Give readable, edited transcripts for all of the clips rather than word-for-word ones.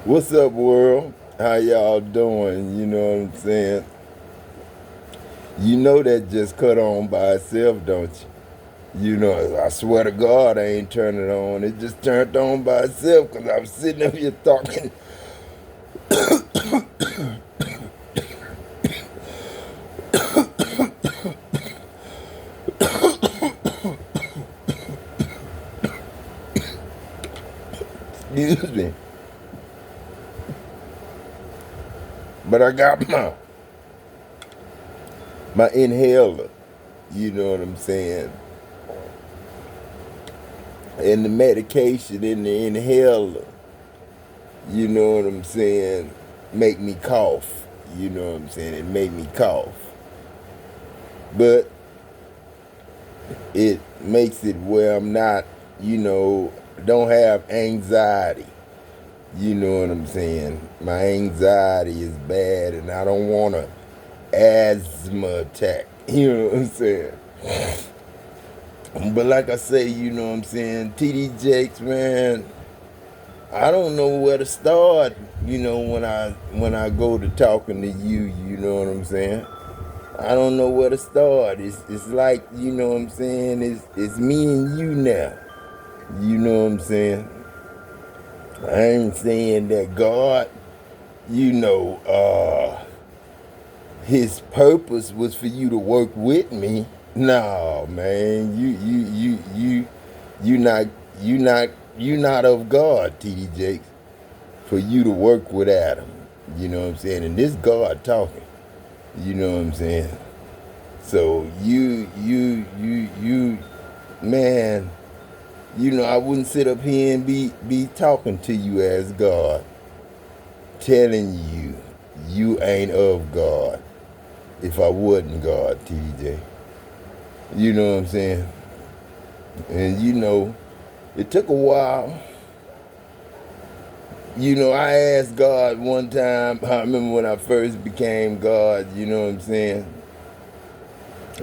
What's up, world? How y'all doing? You know what I'm saying? You know that just cut on by itself, don't you? You know, I swear to God, I ain't turning it on. It just turned on by itself because I'm sitting up here talking. Excuse me. But I got my inhaler. You know what I'm saying? And the medication in the inhaler, you know what I'm saying, make me cough. You know what I'm saying? It made me cough. But it makes it where I'm not, don't have anxiety. You know what I'm saying? My anxiety is bad and I don't want a asthma attack. You know what I'm saying? But like I say, you know what I'm saying? TD Jakes, man, I don't know where to start, when I go to talking to you, you know what I'm saying? I don't know where to start. It's like, you know what I'm saying, it's me and you now. You know what I'm saying? I ain't saying that God, you know, his purpose was for you to work with me. No, man, you not you not you not of God, TD Jakes, for you to work with Adam. You know what I'm saying? And this God talking. You know what I'm saying? So man, I wouldn't sit up here and be talking to you as God, telling you you ain't of God if I wasn't God, TJ. You know what I'm saying? And it took a while. I asked God one time, I remember when I first became God, you know what I'm saying?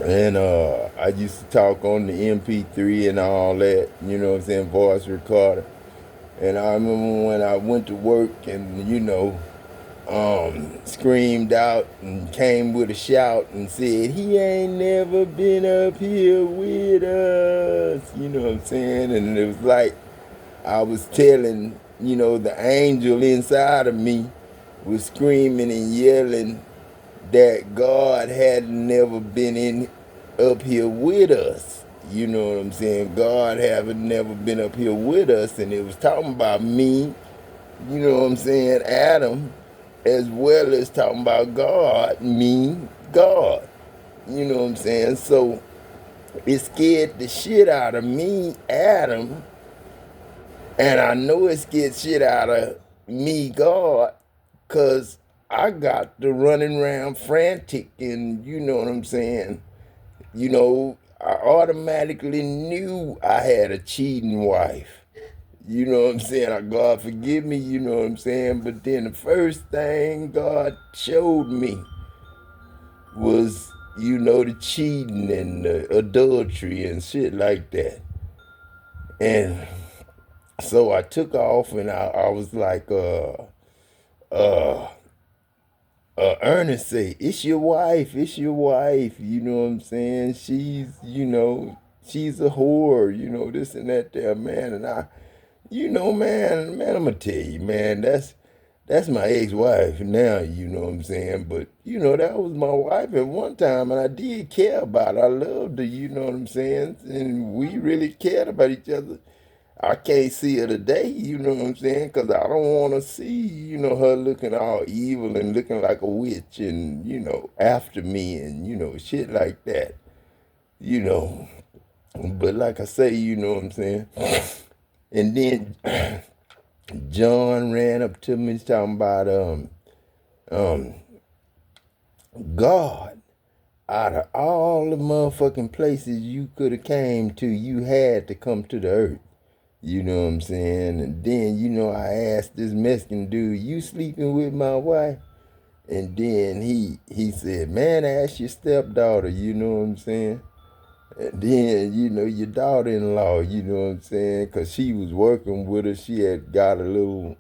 And I used to talk on the MP3 and all that, you know what I'm saying, voice recorder. And I remember when I went to work and, screamed out and came with a shout and said, he ain't never been up here with us. You know what I'm saying? And it was like I was telling, the angel inside of me was screaming and yelling that God had never been in up here with us. You know what I'm saying? God haven't never been up here with us, and it was talking about me, you know what I'm saying, Adam, as well as talking about God, me, God. You know what I'm saying? So it scared the shit out of me, Adam, and I know it scared shit out of me, God, because I got to running around frantic, and you know what I'm saying? I automatically knew I had a cheating wife. You know what I'm saying? God forgive me, you know what I'm saying? But then the first thing God showed me was, the cheating and the adultery and shit like that. And so I took off and I was like, uh, Ernest say, it's your wife, it's your wife. You know what I'm saying? She's a whore, this and that there, man. And man, I'm gonna tell you, man, that's my ex-wife now, you know what I'm saying? But, that was my wife at one time, and I did care about her. I loved her, you know what I'm saying? And we really cared about each other. I can't see her today, you know what I'm saying? Because I don't want to see, her looking all evil and looking like a witch and, after me and, shit like that, you know. But like I say, you know what I'm saying? And then John ran up to me talking about um God. Out of all the motherfucking places you could have came to, you had to come to the earth. You know what I'm saying? And then, I asked this Mexican dude, you sleeping with my wife? And then he said, man, ask your stepdaughter, you know what I'm saying? And then, your daughter-in-law, you know what I'm saying? Because she was working with her. She had got a little,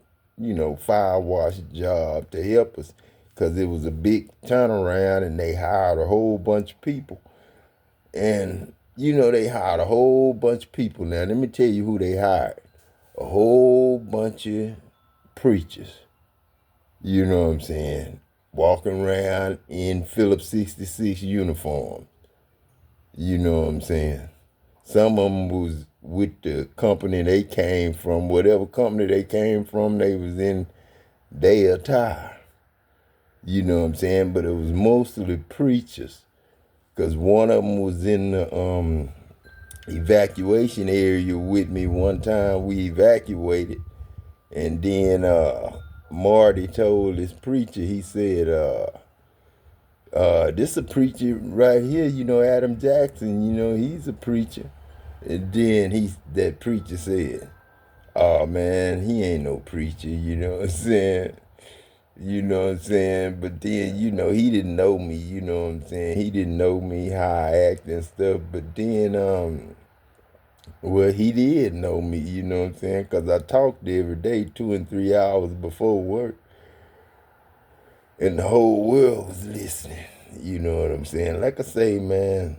fire wash job to help us because it was a big turnaround and they hired a whole bunch of people. And, they hired a whole bunch of people. Now, let me tell you who they hired. A whole bunch of preachers. You know what I'm saying? Walking around in Phillips 66 uniform. You know what I'm saying? Some of them was with the company they came from. Whatever company they came from, they was in their attire. You know what I'm saying? But it was mostly preachers. Because one of them was in the evacuation area with me one time. We evacuated. And then Marty told this preacher, he said, this a preacher right here, Adam Jackson, he's a preacher. And then that preacher said, oh man, he ain't no preacher, you know what I'm saying? You know what I'm saying? But then, he didn't know me, you know what I'm saying? He didn't know me, how I act and stuff. But then, well, he did know me, you know what I'm saying? Because I talked every day 2 and 3 hours before work. And the whole world was listening, you know what I'm saying? Like I say, man,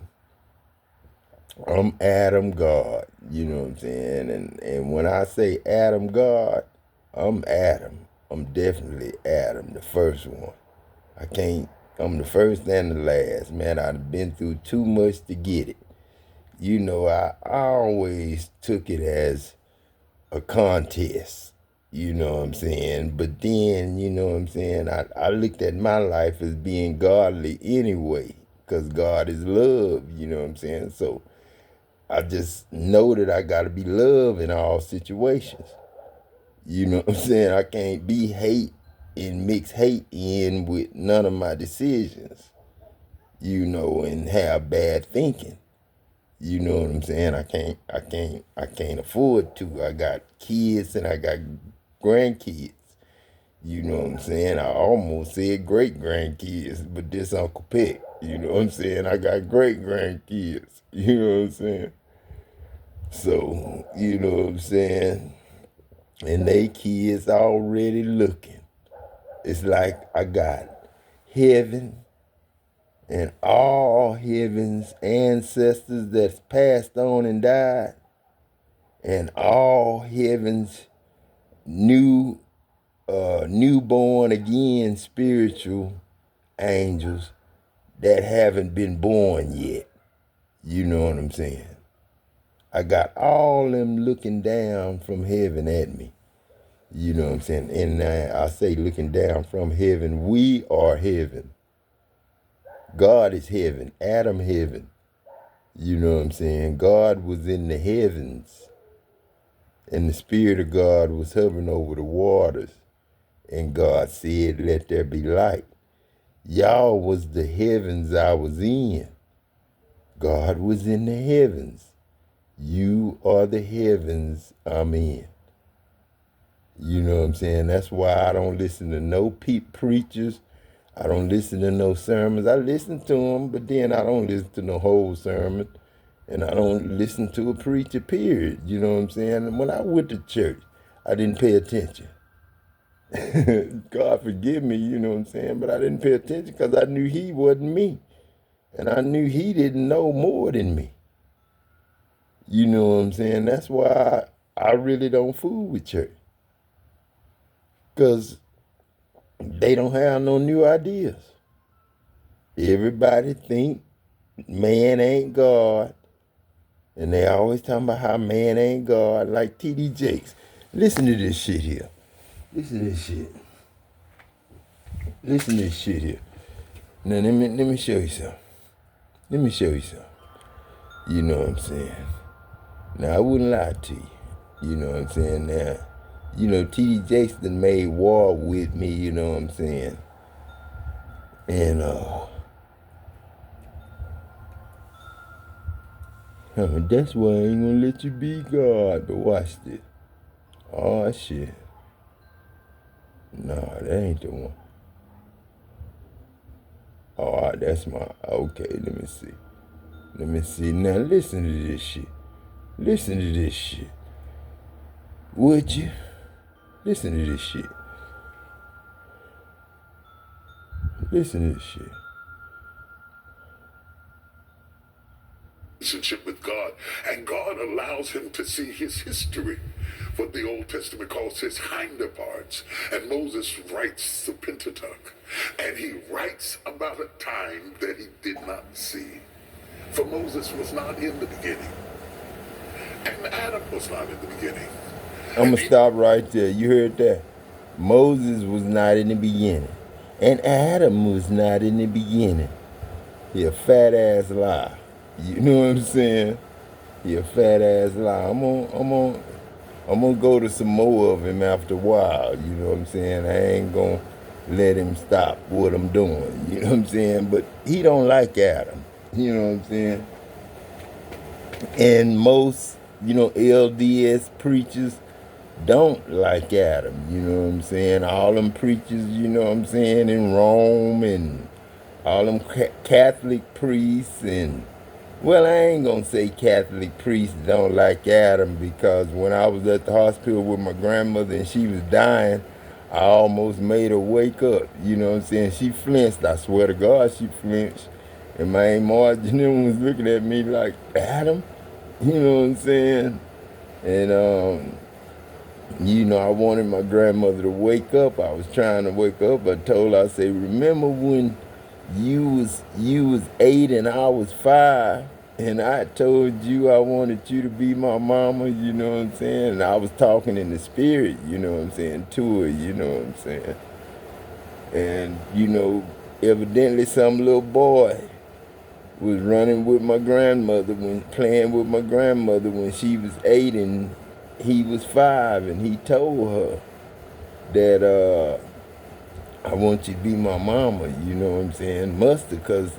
I'm Adam God, you know what I'm saying? And when I say Adam God, I'm Adam. I'm definitely Adam, the first one. I'm the first and the last, man. I've been through too much to get it. I always took it as a contest, you know what I'm saying? But then, you know what I'm saying, I looked at my life as being godly anyway, because God is love, you know what I'm saying? So I just know that I got to be love in all situations. You know what I'm saying? I can't be hate and mix hate in with none of my decisions, and have bad thinking. You know what I'm saying? I can't afford to. I got kids and I got grandkids. You know what I'm saying? I almost said great grandkids, but this Uncle Peck. You know what I'm saying? I got great grandkids. You know what I'm saying? So, you know what I'm saying? And they kids already looking. It's like I got heaven and all heaven's ancestors that's passed on and died, and all heaven's newborn again spiritual angels that haven't been born yet. You know what I'm saying? I got all them looking down from heaven at me. You know what I'm saying? And I say looking down from heaven. We are heaven. God is heaven. Adam heaven. You know what I'm saying? God was in the heavens. And the Spirit of God was hovering over the waters. And God said, let there be light. Y'all was the heavens I was in. God was in the heavens. You are the heavens I'm in. You know what I'm saying? That's why I don't listen to no preachers. I don't listen to no sermons. I listen to them, but then I don't listen to no whole sermon. And I don't listen to a preacher, period. You know what I'm saying? And when I went to church, I didn't pay attention. God forgive me, you know what I'm saying? But I didn't pay attention because I knew he wasn't me. And I knew he didn't know more than me. You know what I'm saying? That's why I really don't fool with church. Because they don't have no new ideas. Everybody think man ain't God. And they always talking about how man ain't God, like T.D. Jakes. Listen to this shit here. Listen to this shit. Listen to this shit here. Now, let me show you something. Let me show you something. You know what I'm saying? Now, I wouldn't lie to you. You know what I'm saying? Now, T.D. Jakes done made war with me, you know what I'm saying? And, that's why I ain't gonna let you be God. But watch this. Oh, shit. Nah, that ain't the one. Oh, that's my, okay, let me see. Let me see. Now, listen to this shit. Listen to this shit. Would you? Listen to this shit. Listen to this shit. Relationship with God, and God allows him to see his history, what the Old Testament calls his hinder parts. And Moses writes the Pentateuch, and he writes about a time that he did not see. For Moses was not in the beginning, and Adam was not in the beginning. I'm going to stop right there. You heard that? Moses was not in the beginning, and Adam was not in the beginning. He a fat ass lie. You know what I'm saying? He a fat ass lie. I'm gonna go to some more of him after a while. You know what I'm saying? I ain't gonna let him stop what I'm doing. You know what I'm saying? But he don't like Adam. You know what I'm saying? And most, LDS preachers don't like Adam. You know what I'm saying? All them preachers, you know what I'm saying, in Rome, and all them Catholic priests, and well, I ain't gonna say Catholic priests don't like Adam, because when I was at the hospital with my grandmother and she was dying, I almost made her wake up. You know what I'm saying? She flinched. I swear to God, she flinched. And my Aunt Marjorie was looking at me like, Adam? You know what I'm saying? And, I wanted my grandmother to wake up. I was trying to wake up. I told her, I said, remember when you was 8 and I was 5, and I told you I wanted you to be my mama, you know what I'm saying? And I was talking in the spirit, you know what I'm saying, to her, you know what I'm saying? And, evidently some little boy was running with my grandmother, playing with my grandmother when she was 8 and he was 5, and he told her that I want you to be my mama, you know what I'm saying? Mustard, because,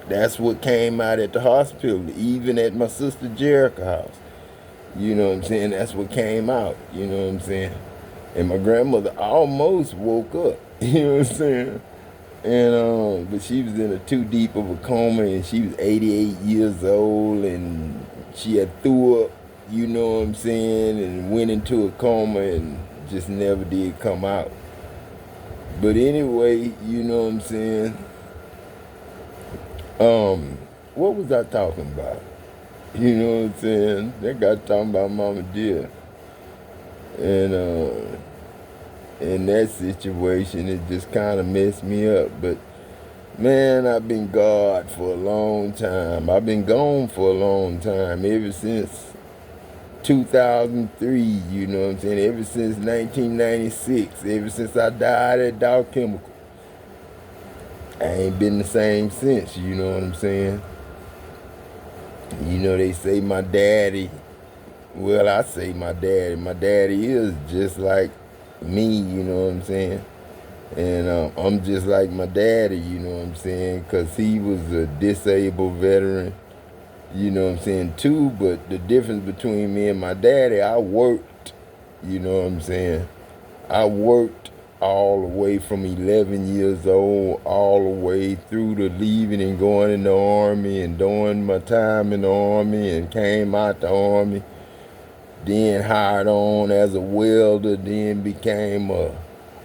that's what came out at the hospital, even at my sister Jericho house. You know what I'm saying? That's what came out, you know what I'm saying? And my grandmother almost woke up, you know what I'm saying? And but she was in a too deep of a coma, and she was 88 years old, and she had threw up, you know what I'm saying, and went into a coma and just never did come out. But anyway, you know what I'm saying? What was I talking about? You know what I'm saying? That guy talking about Mama Dear. And in that situation, it just kind of messed me up. But man, I've been God for a long time. I've been gone for a long time, ever since 2003, you know what I'm saying? Ever since 1996, ever since I died at Dow Chemical. I ain't been the same since, you know what I'm saying? They say my daddy, well, I say my daddy is just like me, you know what I'm saying? And I'm just like my daddy, you know what I'm saying? Because he was a disabled veteran, you know what I'm saying, too. But the difference between me and my daddy, I worked, you know what I'm saying? I worked all the way from 11 years old, all the way through to leaving and going in the Army and doing my time in the Army, and came out the Army, then hired on as a welder, then became a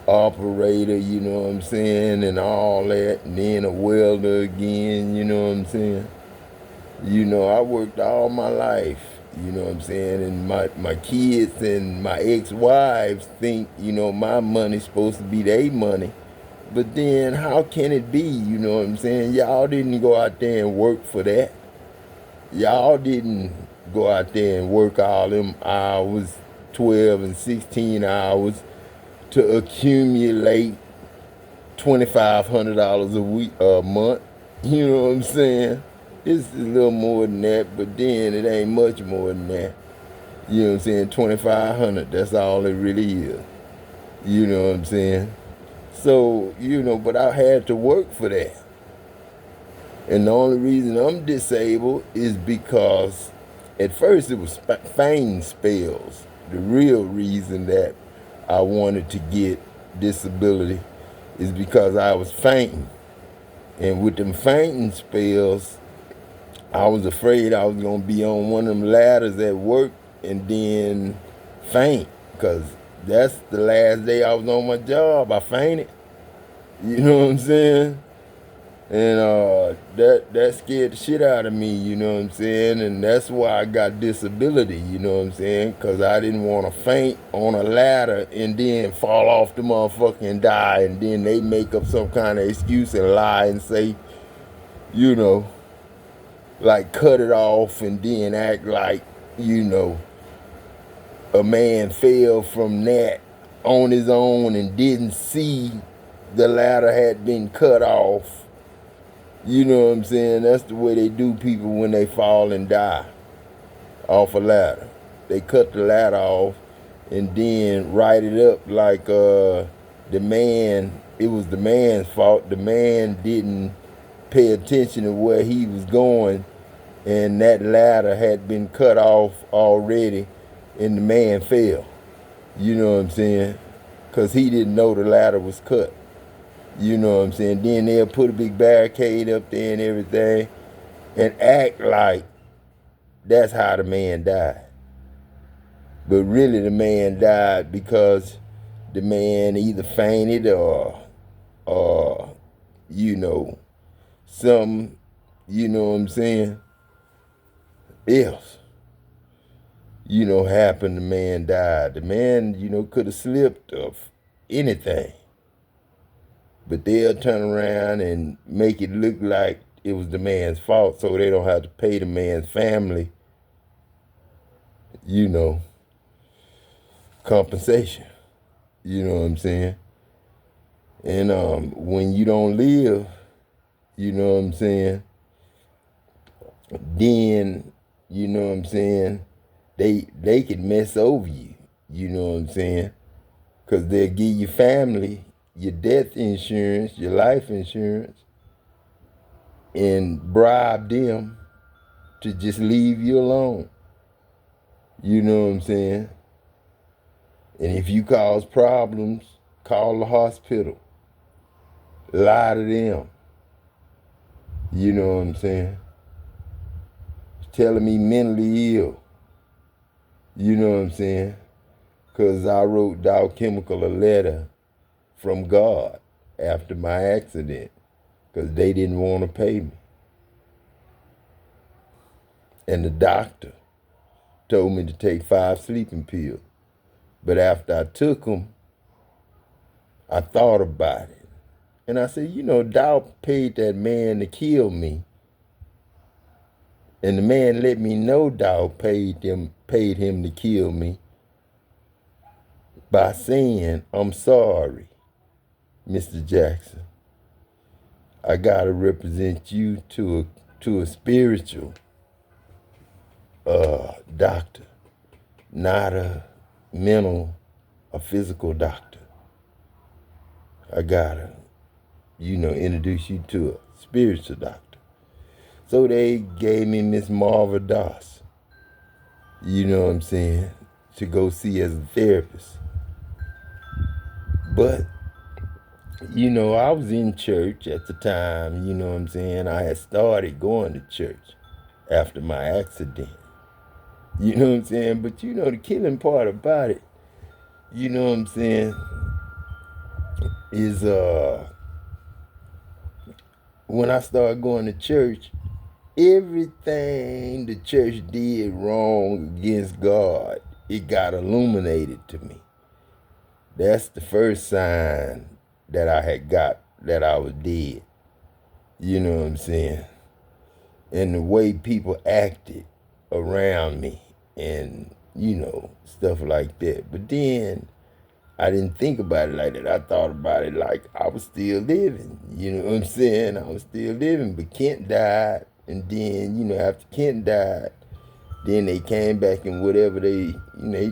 operator, you know what I'm saying, and all that, and then a welder again, you know what I'm saying. I worked all my life, you know what I'm saying, and my kids and my ex-wives think, my money's supposed to be their money. But then how can it be, you know what I'm saying? Y'all didn't go out there and work for that. Y'all didn't go out there and work all them hours, 12 and 16 hours, to accumulate $2,500 a month. You know what I'm saying? It's a little more than that, but then it ain't much more than that. You know what I'm saying? 2,500. That's all it really is. You know what I'm saying? So, but I had to work for that. And the only reason I'm disabled is because at first it was faint spells. The real reason that I wanted to get disability is because I was fainting. And with them fainting spells, I was afraid I was going to be on one of them ladders at work and then faint. Because that's the last day I was on my job. I fainted. You know what I'm saying? And that scared the shit out of me, you know what I'm saying? And that's why I got disability, you know what I'm saying? Because I didn't want to faint on a ladder and then fall off the motherfucker and die. And then they make up some kind of excuse and lie and say, you know, like cut it off and then act like, you know, a man fell from that on his own and didn't see the ladder had been cut off. You know what I'm saying? That's the way they do people when they fall and die off a ladder. They cut the ladder off and then write it up like it was the man's fault. The man didn't pay attention to where he was going, and that ladder had been cut off already, and the man fell. You know what I'm saying? Because he didn't know the ladder was cut. You know what I'm saying? Then they'll put a big barricade up there and everything and act like that's how the man died. But really the man died because the man either fainted or you know, some, you know what I'm saying, else, you know, happened. The man died. The man, you know, could have slipped of anything. But they'll turn around and make it look like it was the man's fault so they don't have to pay the man's family, you know, compensation. You know what I'm saying? And when you don't live, you know what I'm saying, then, you know what I'm saying, they can mess over you. You know what I'm saying? Because they'll give your family your death insurance, your life insurance, and bribe them to just leave you alone. You know what I'm saying? And if you cause problems, call the hospital. Lie to them. You know what I'm saying? Telling me mentally ill. You know what I'm saying? Because I wrote Dow Chemical a letter from God after my accident because they didn't want to pay me. And the doctor told me to take 5 sleeping pills. But after I took them, I thought about it. And I said, you know, Dow paid that man to kill me. And the man let me know Dow paid him to kill me by saying, I'm sorry, Mr. Jackson. I gotta represent you to a spiritual doctor, not a mental or physical doctor. I gotta, you know, introduce you to a spiritual doctor. So they gave me Miss Marva Doss, you know what I'm saying, to go see as a therapist. But, you know, I was in church at the time, you know what I'm saying. I had started going to church after my accident. You know what I'm saying? But, you know, the killing part about it, you know what I'm saying, is when I started going to church, everything the church did wrong against God, it got illuminated to me. That's the first sign that I had got that I was dead. You know what I'm saying? And the way people acted around me and, you know, stuff like that. But then I didn't think about it like that. I thought about it like I was still living. You know what I'm saying? I was still living. But Kent died. And then, you know, after Kent died, then they came back and whatever they, you know, he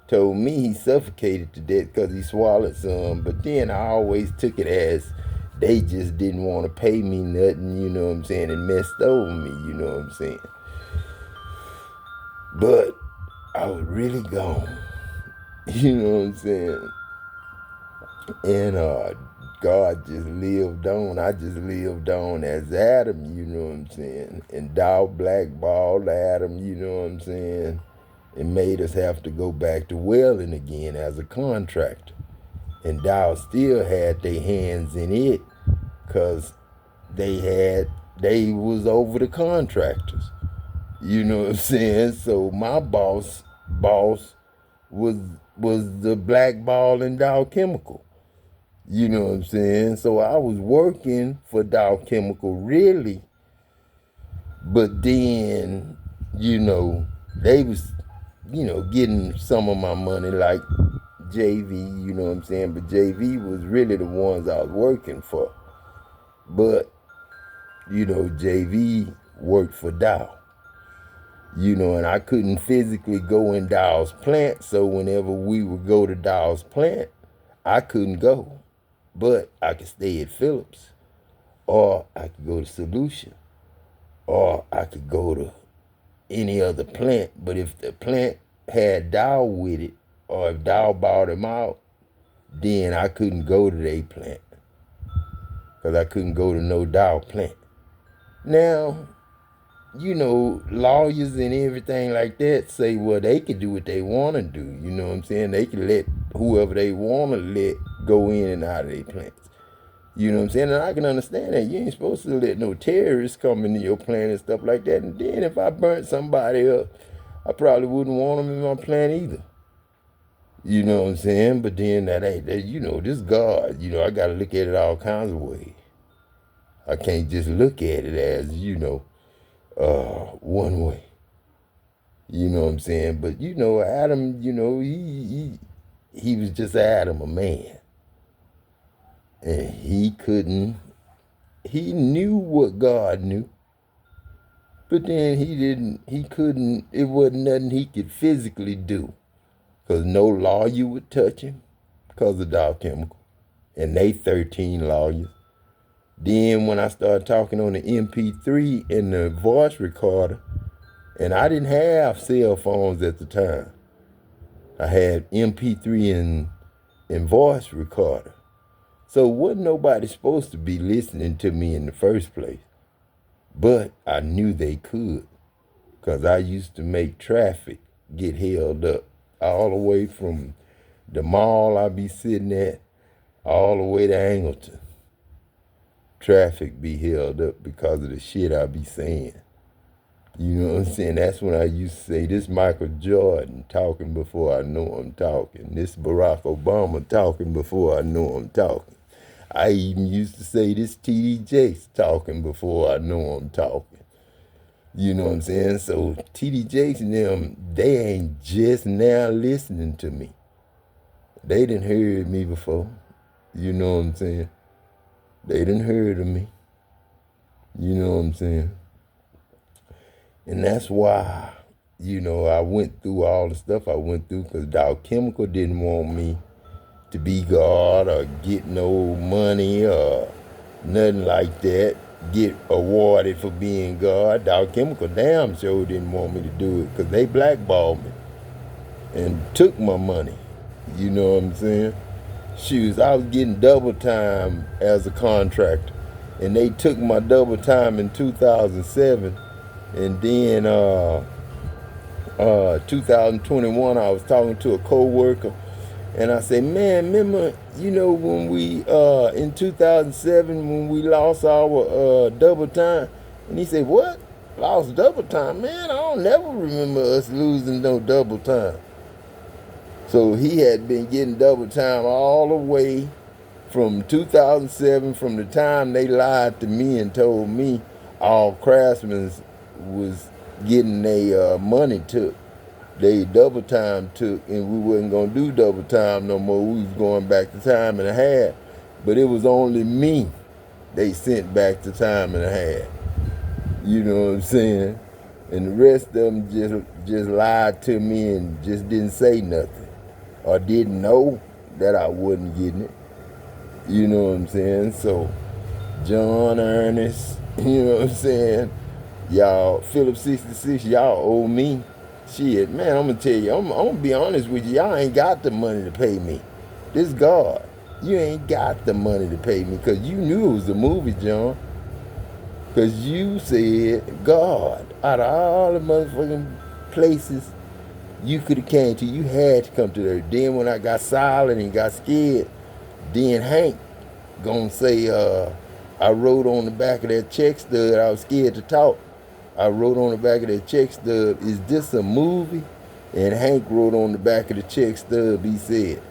told me he suffocated to death because he swallowed some. But then I always took it as they just didn't want to pay me nothing, you know what I'm saying, and messed over me, you know what I'm saying. But I was really gone, you know what I'm saying. And God just lived on. I just lived on as Adam, you know what I'm saying. And Dow blackballed Adam, you know what I'm saying. It made us have to go back to welding again as a contractor. And Dow still had their hands in it because they was over the contractors. You know what I'm saying? So my boss was the blackballing Dow Chemical. You know what I'm saying? So I was working for Dow Chemical really, but then, they was, getting some of my money like JV, you know what I'm saying? But JV was really the ones I was working for. But, JV worked for Dow. And I couldn't physically go in Dow's plant, so whenever we would go to Dow's plant, I couldn't go. But I could stay at Phillips, or I could go to Solution, or I could go to any other plant. But if the plant had Dow with it, or if Dow bought them out, then I couldn't go to their plant, because I couldn't go to no Dow plant. Now, lawyers and everything like that say, well, they can do what they want to do. You know what I'm saying? They can let whoever they want to let go in and out of their plants. You know what I'm saying? And I can understand that. You ain't supposed to let no terrorists come into your plant and stuff like that. And then if I burnt somebody up, I probably wouldn't want them in my plant either. You know what I'm saying? But then this God, I got to look at it all kinds of ways. I can't just look at it as, one way. You know what I'm saying? But Adam, he was just Adam, a man. And he knew what God knew. But then it wasn't nothing he could physically do. Because no lawyer would touch him because of Dow Chemical. And they 13 lawyers. Then when I started talking on the MP3 and the voice recorder, and I didn't have cell phones at the time. I had MP3 and voice recorder. So wasn't nobody supposed to be listening to me in the first place. But I knew they could, because I used to make traffic get held up all the way from the mall I be sitting at all the way to Angleton. Traffic be held up because of the shit I be saying. You know what I'm saying? That's when I used to say, this Michael Jordan talking before I know I'm talking. This Barack Obama talking before I know I'm talking. I even used to say, this T.D. Jakes talking before I know I'm talking. You know what I'm saying? So T.D. Jakes and them, they ain't just now listening to me. They done heard me before. You know what I'm saying? They done heard of me. You know what I'm saying? And that's why, I went through all the stuff I went through, because Dow Chemical didn't want me to be God or get no money or nothing like that, get awarded for being God. Dow Chemical damn sure didn't want me to do it, because they blackballed me and took my money. You know what I'm saying? Shoes, I was getting double time as a contractor, and they took my double time in 2007, and then 2021 I was talking to a co-worker, and I said, man, remember, when we in 2007 when we lost our double time? And he said, what? Lost double time? Man, I don't never remember us losing no double time. So he had been getting double time all the way from 2007, from the time they lied to me and told me all craftsmen was getting their money took. They double time took, and we wasn't going to do double time no more. We was going back to time and a half. But it was only me they sent back to time and a half. You know what I'm saying? And the rest of them just lied to me and just didn't say nothing, or didn't know that I wasn't getting it. You know what I'm saying? So, John, Ernest, you know what I'm saying? Y'all, Phillips 66, y'all owe me. Shit, man, I'm going to tell you, I'm going to be honest with you. Y'all ain't got the money to pay me. This God, you ain't got the money to pay me, because you knew it was a movie, John. Because you said, God, out of all the motherfucking places You could have came to, you had to come to there. Then when I got silent and got scared, then Hank gonna say, I wrote on the back of that check stub, I was scared to talk. I wrote on the back of that check stub, is this a movie? And Hank wrote on the back of the check stub, he said,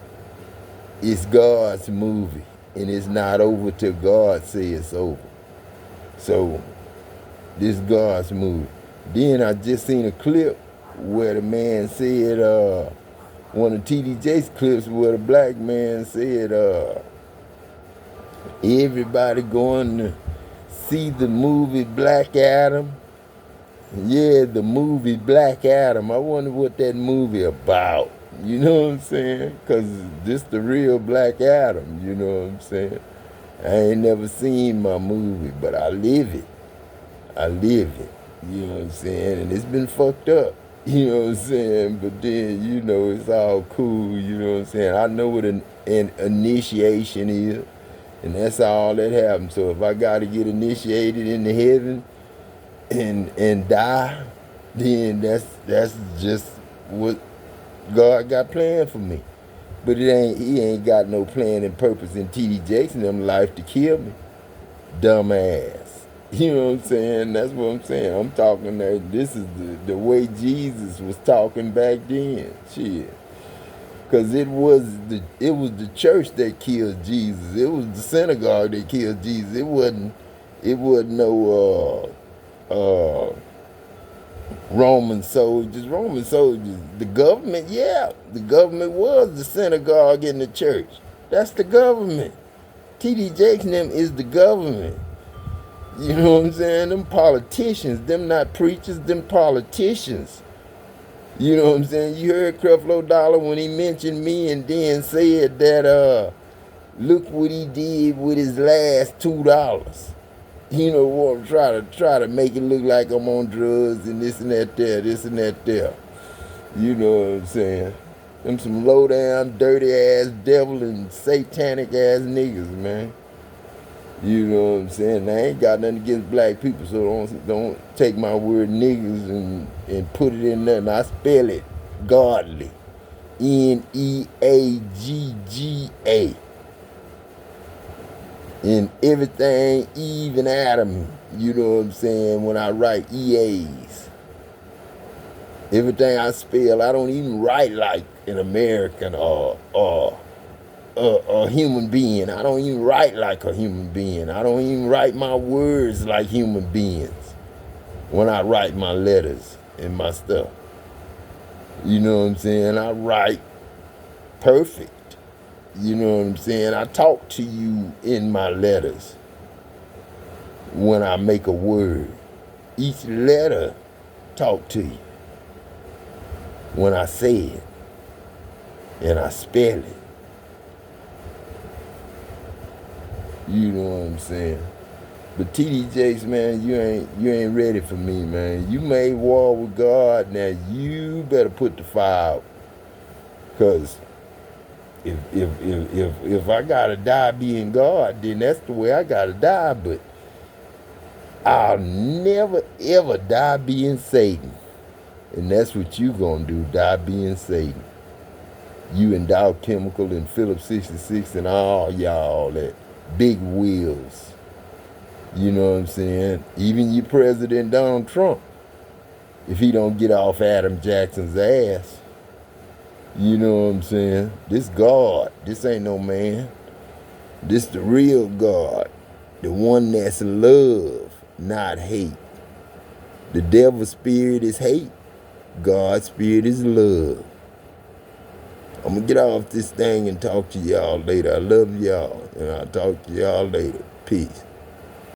it's God's movie, and it's not over till God says it's over. So, this God's movie. Then I just seen a clip where the man said, one of TD Jakes clips where the black man said, everybody going to see the movie Black Adam. Yeah, the movie Black Adam. I wonder what that movie about. You know what I'm saying? Because this the real Black Adam. You know what I'm saying? I ain't never seen my movie, but I live it. I live it. You know what I'm saying? And it's been fucked up. You know what I'm saying? But then, you know, it's all cool. You know what I'm saying? I know what an initiation is. And that's all that happens. So if I got to get initiated into heaven and die, then that's just what God got planned for me. But he ain't got no plan and purpose in TD Jakes and them life to kill me. Dumbass. You know what I'm saying? That's what I'm saying. I'm talking that this is the way Jesus was talking back then. Shit. Because it was the church that killed Jesus. It was the synagogue that killed Jesus. It wasn't no Roman soldiers. Roman soldiers. The government, yeah. The government was the synagogue in the church. That's the government. T.D. Jakes and them is the government. You know what I'm saying? Them politicians, them not preachers, them politicians. You know what I'm saying? You heard Creflo Dollar when he mentioned me and then said that, look what he did with his last $2. You know, try to make it look like I'm on drugs and this and that there. You know what I'm saying? Them some low down, dirty ass, devil and satanic ass niggas, man. You know what I'm saying? I ain't got nothing against black people, so don't take my word niggas and put it in there. And I spell it godly. Neagga. And everything Eve and Adam, you know what I'm saying, when I write EAs. Everything I spell, I don't even write like an American or a human being. I don't even write like a human being. I don't even write my words like human beings when I write my letters and my stuff. You know what I'm saying? I write perfect. You know what I'm saying? I talk to you in my letters when I make a word. Each letter talk to you when I say it and I spell it. You know what I'm saying? But TD Jakes, man, you ain't ready for me, man. You made war with God, now you better put the fire out. Cause if I gotta die being God, then that's the way I gotta die. But I'll never ever die being Satan. And that's what you gonna do, die being Satan. You and Dow Chemical and Phillips 66 and all y'all that big wheels. You know what I'm saying? Even your President Donald Trump, if he don't get off Adam Jackson's ass. You know what I'm saying? This God, this ain't no man. This the real God. The one that's love, not hate. The devil's spirit is hate. God's spirit is love. I'm gonna get off this thing and talk to y'all later. I love y'all, and I'll talk to y'all later. Peace.